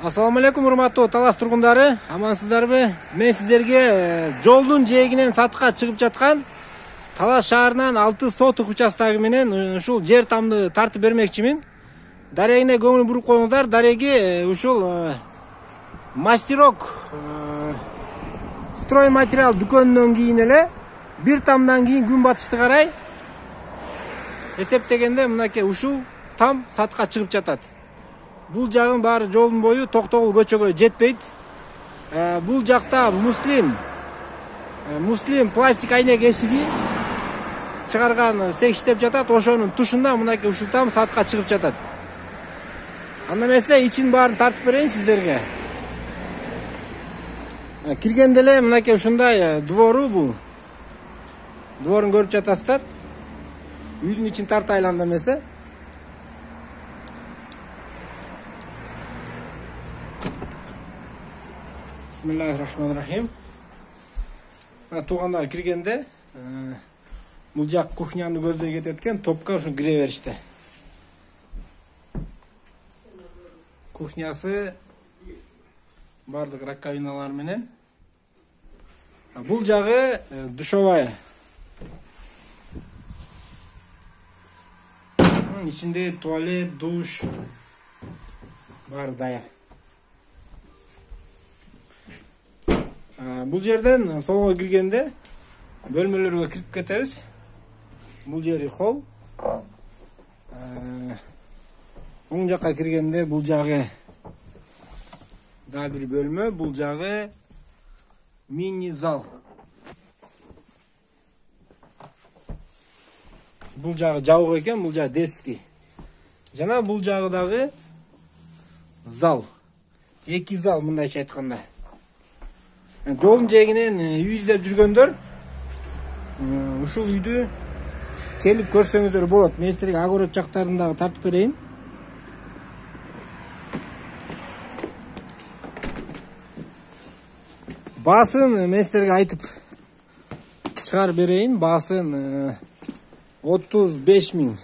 Assalamu alaikum урматтуу Талас тургундары, амансыздарбы? Мен сиздерге жолдун жээгинен сатка чыгып жаткан Талас шаарынан 6 соток участогу менен ушул жер тамды тартып бермекчимин. Дарегине көңүл буруп коюңуздар. Дареги ушул Мастерок строй материал дүкөнүнөн кийин эле бир тамдан кийин күн батышты карай эсептегенде мынакей ушул там сатка чыгып жатат. Бул жагын баары жолдун бою Токтогул көчөгө жетпейт. Бул жакта Муслим пластик айнек эшиги чыгарган цех иштеп жатат. Ошонун тушунда мынакей ушул там сатка чыгып жатат. Анда эмесе ичин баарын тартып берейин сиздерге. Киргенде эле мынакей ушундай двору бул. Дворун көрүп жатасыздар. Үйдүн ичин тартайлы анда эмесе. Бисмиллахиррахманиррахим. Туугандар киргенде бул жак кухняны көздөй кететкен топко ушу кире беришти. Кухнясы бардык раковиналар менен. Бул жагы душевая. Ичинде туалет, душ бар даяр. Бул жерден солго киргенде бөлмөлөргө кирип кетебиз. Бул жери холл. Оң жакка киргенде бул жагы да бир бөлмө, бул жагы мини зал. Бул жагы жабык экен, бул жагы детский. Жана бул жагы дагы зал. Эки зал мындайча айтканда. Жолдун жээгинен үй издеп жүргөндөр ушул үйдү келип көрсөңүздөр болот. Мен сиздерге огород жактарын дагы тартып берейин. Баасын мен сиздерге айтып чыгарып берейин. Баасын 35 000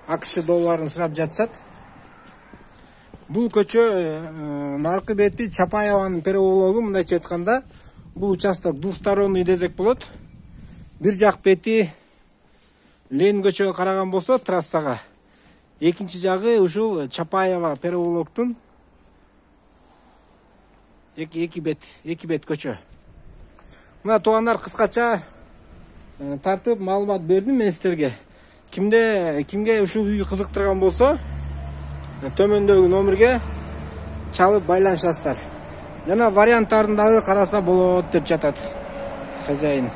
АКШ долларын сурап жатышат. Бул көчө наркы бети Чапаеванын переулогу, мындайча айтканда, бул участок двусторонний десек болот. Бир жак бети Ленин көчөгө караган болсо трассага, экинчи жагы ушул Чапаева переулоктун эки бет көчө. Мына туугандар кыскача тартып маалымат бердим мен сиздерге. Кимге ушул үй кызыктырган болсо, төмөндөгү номерге чалып байланышасыздар. Жана варианттарын дагы караса болот деп жатат хозяин.